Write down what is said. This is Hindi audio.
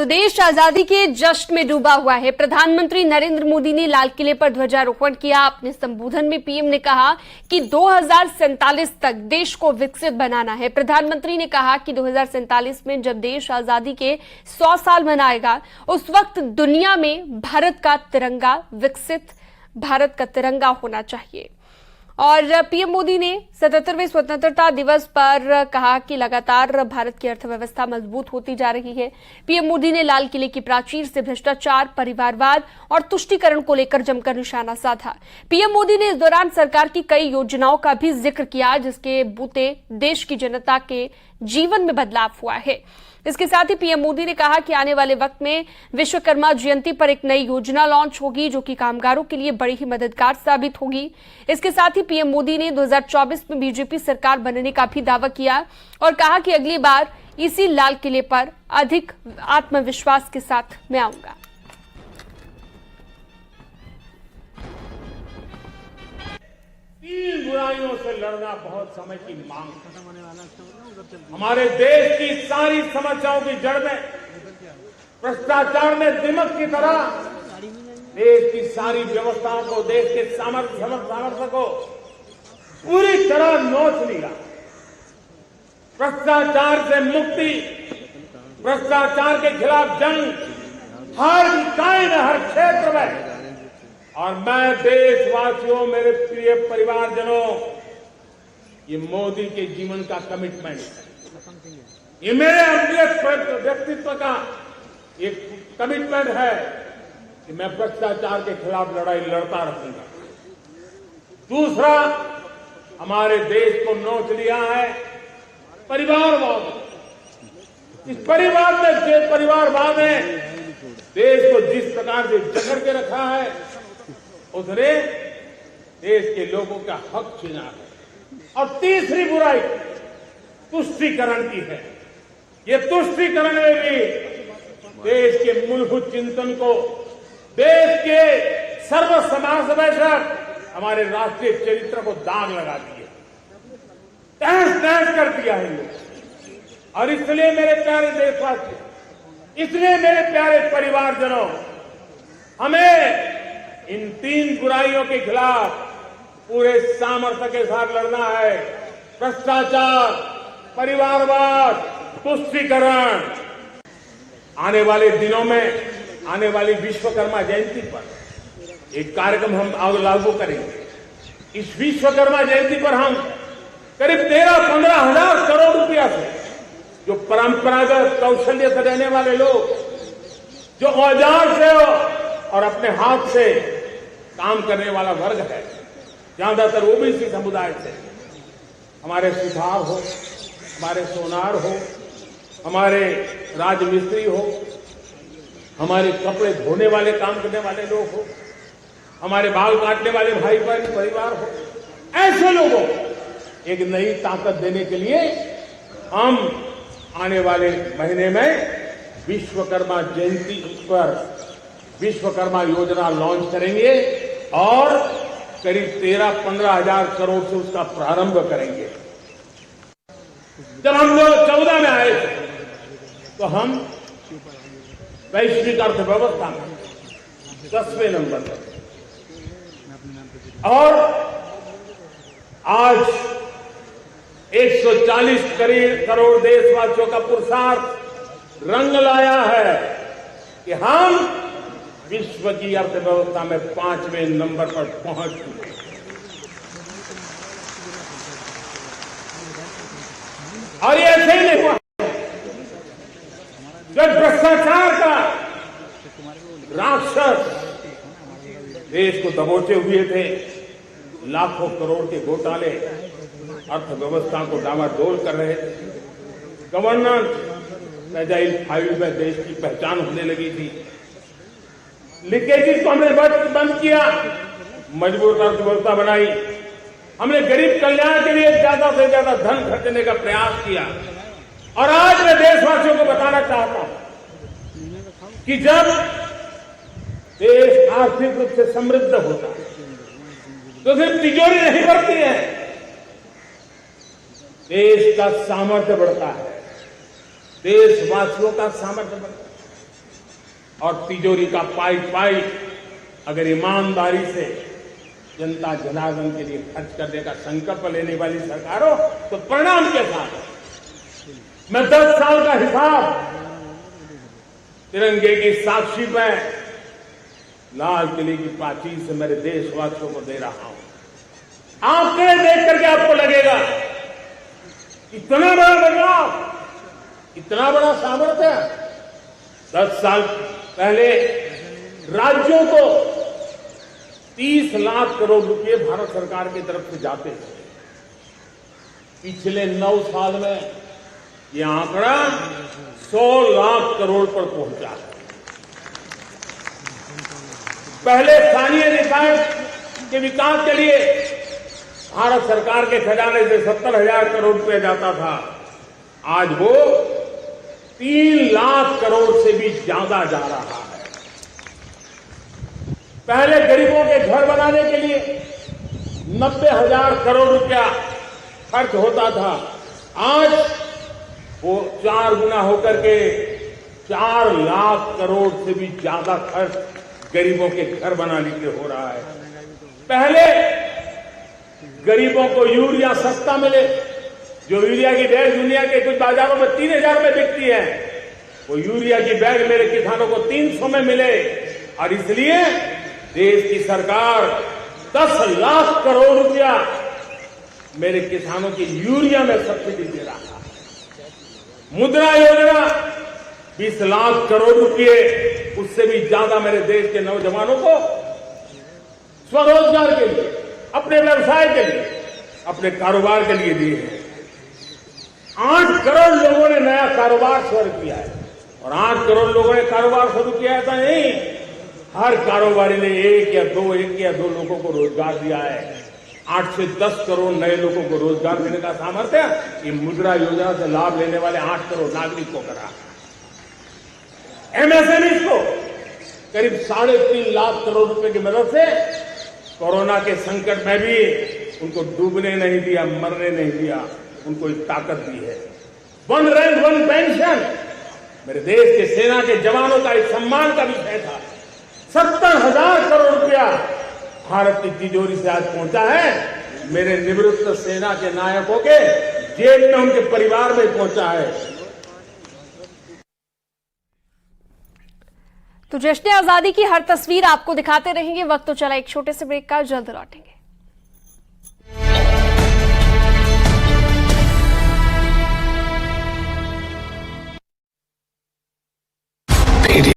तो देश आजादी के जश्न में डूबा हुआ है। प्रधानमंत्री नरेंद्र मोदी ने लाल किले पर ध्वजारोहण किया। अपने संबोधन में पीएम ने कहा कि 2047 तक देश को विकसित बनाना है। प्रधानमंत्री ने कहा कि 2047 में जब देश आजादी के 100 साल मनाएगा, उस वक्त दुनिया में भारत का तिरंगा विकसित भारत का तिरंगा होना चाहिए। और पीएम मोदी ने 77वें स्वतंत्रता दिवस पर कहा कि लगातार भारत की अर्थव्यवस्था मजबूत होती जा रही है। पीएम मोदी ने लाल किले की प्राचीर से भ्रष्टाचार, परिवारवाद और तुष्टीकरण को लेकर जमकर निशाना साधा। पीएम मोदी ने इस दौरान सरकार की कई योजनाओं का भी जिक्र किया, जिसके बूते देश की जनता के जीवन में बदलाव हुआ है। इसके साथ ही पीएम मोदी ने कहा कि आने वाले वक्त में विश्वकर्मा जयंती पर एक नई योजना लॉन्च होगी, जो कि कामगारों के लिए बड़ी ही मददगार साबित होगी। इसके साथ ही पीएम मोदी ने 2024 में बीजेपी सरकार बनने का भी दावा किया और कहा कि अगली बार इसी लाल किले पर अधिक आत्मविश्वास के साथ मैं आऊंगा। तीन बुराइयों से लड़ना बहुत समय की मांग है। हमारे देश की सारी समस्याओं की जड़ में भ्रष्टाचार ने दिमक की तरह देश की सारी व्यवस्थाओं को, देश के सामर्थ्य को पूरी तरह नोच लिया। भ्रष्टाचार से मुक्ति, भ्रष्टाचार के खिलाफ जंग हर इकाई में, हर क्षेत्र में। और मैं देशवासियों, मेरे प्रिय परिवारजनों, ये मोदी के जीवन का कमिटमेंट है, ये मेरे अपने व्यक्तित्व का एक कमिटमेंट है कि मैं भ्रष्टाचार के खिलाफ लड़ाई लड़ता रहूंगा। दूसरा, हमारे देश को नोच लिया है परिवारवाद। इस परिवारवाद ने देश को जिस प्रकार से जकड़ के रखा है, उसने देश के लोगों का हक छीना है। और तीसरी बुराई तुष्टीकरण की है। ये तुष्टीकरण में भी देश के मूलभूत चिंतन को, देश के सर्व समावेशक हमारे राष्ट्रीय चरित्र को दाग लगा दिया, तहस-नहस कर दिया है लोग। और इसलिए मेरे प्यारे देशवासियों, इसलिए मेरे प्यारे परिवारजनों, हमें इन तीन बुराइयों के खिलाफ पूरे सामर्थ्य के साथ लड़ना है। भ्रष्टाचार, परिवारवाद, तुष्टीकरण। आने वाले दिनों में, आने वाली विश्वकर्मा जयंती पर एक कार्यक्रम हम लागू करेंगे। इस विश्वकर्मा जयंती पर हम करीब 13-15 हजार करोड़ रुपया से, जो परंपरागत कौशल्य से रहने वाले लोग, जो औजार से और अपने हाथ से काम करने वाला वर्ग है, ज्यादातर ओबीसी समुदाय से, हमारे सुथार हो, हमारे सोनार हो, हमारे राजमिस्त्री हो, हमारे कपड़े धोने वाले, काम करने वाले लोग हो, हमारे बाल काटने वाले भाई बहन परिवार हो, ऐसे लोगों को एक नई ताकत देने के लिए हम आने वाले महीने में विश्वकर्मा जयंती पर विश्वकर्मा योजना लॉन्च करेंगे और करीब 13-15 हजार करोड़ से उसका प्रारंभ करेंगे। जब हम लोग 14 में आए थे, तो हम वैश्विक अर्थव्यवस्था में 10वें नंबर पर, और आज 140 करोड़ देशवासियों का पुरुषार्थ रंग लाया है कि हम विश्व की अर्थव्यवस्था में 5वें नंबर पर पहुंच चुके हैं। और ये ऐसे ही नहीं हुआ। जब भ्रष्टाचार का राक्षस देश को दबोचे हुए थे, लाखों करोड़ के घोटाले अर्थव्यवस्था को डामाडोल कर रहे थे, गवर्नेंस एजाइल फाइल में देश की पहचान होने लगी थी, लीकेजेस को हमने बंद किया, मजबूत अर्थव्यवस्था बनाई, हमने गरीब कल्याण के लिए ज्यादा से ज्यादा धन खर्चने का प्रयास किया। और आज मैं देशवासियों को बताना चाहता हूं कि जब देश आर्थिक रूप से समृद्ध होता है, तो सिर्फ तिजोरी नहीं बढ़ती है, देश का सामर्थ्य बढ़ता है, देशवासियों का सामर्थ्य बढ़ता है। और तिजोरी का पाई पाई अगर ईमानदारी से जनता जनार्दन के लिए खर्च करने का संकल्प लेने वाली सरकार हो तो परिणाम के साथ मैं 10 साल का हिसाब तिरंगे की साक्षी पर लाल किले की प्राचीर से मेरे देशवासियों को दे रहा हूं। आंकड़े देख करके आपको लगेगा इतना बड़ा बदलाव, इतना बड़ा सामर्थ्य। 10 साल पहले राज्यों को 30 लाख करोड़ रुपए भारत सरकार की तरफ से जाते थे। पिछले 9 साल में यह आंकड़ा 100 लाख करोड़ पर पहुंचा है। पहले स्थानीय निकाय के विकास के लिए भारत सरकार के खजाने से 70,000 करोड़ रुपए जाता था, आज वो 3 लाख करोड़ से भी ज्यादा जा रहा है। पहले गरीबों के घर बनाने के लिए 90,000 करोड़ रुपया खर्च होता था, आज वो 4 गुना होकर के 4 लाख करोड़ से भी ज्यादा खर्च गरीबों के घर बनाने के लिए हो रहा है। पहले गरीबों को यूरिया सस्ता मिले, जो यूरिया की बैग दुनिया के कुछ बाजारों में 3,000 में बिकती है, वो यूरिया की बैग मेरे किसानों को 300 में मिले। और इसलिए देश की सरकार 10 लाख करोड़ रुपया मेरे किसानों की यूरिया में सब्सिडी दे रहा है। मुद्रा योजना 20 लाख करोड़ रुपए, उससे भी ज्यादा मेरे देश के नौजवानों को स्वरोजगार के लिए, अपने व्यवसाय के लिए, अपने कारोबार के लिए दिए हैं। 8 करोड़ लोगों ने नया कारोबार शुरू किया है और 8 करोड़ लोगों ने कारोबार शुरू किया है, ऐसा नहीं, हर कारोबारी ने एक या दो लोगों को रोजगार दिया है। 8 से 10 करोड़ नए लोगों को रोजगार देने का सामर्थ्य ये मुद्रा योजना से लाभ लेने वाले 8 करोड़ नागरिक को करा। एमएसएमई को करीब 3.5 लाख करोड़ रुपए की मदद से कोरोना के संकट में भी उनको डूबने नहीं दिया, मरने नहीं दिया, उनको एक ताकत दी है। 1 रैंक 1 पेंशन मेरे देश के सेना के जवानों का एक सम्मान का विषय था। 70,000 करोड़ रुपया भारत की तिजोरी से आज पहुंचा है, मेरे निवृत्त सेना के नायकों के जेब में, उनके परिवार में पहुंचा है। तो जश्न आजादी की हर तस्वीर आपको दिखाते रहेंगे। वक्त तो चला एक छोटे से ब्रेक का, जल्द लौटेंगे।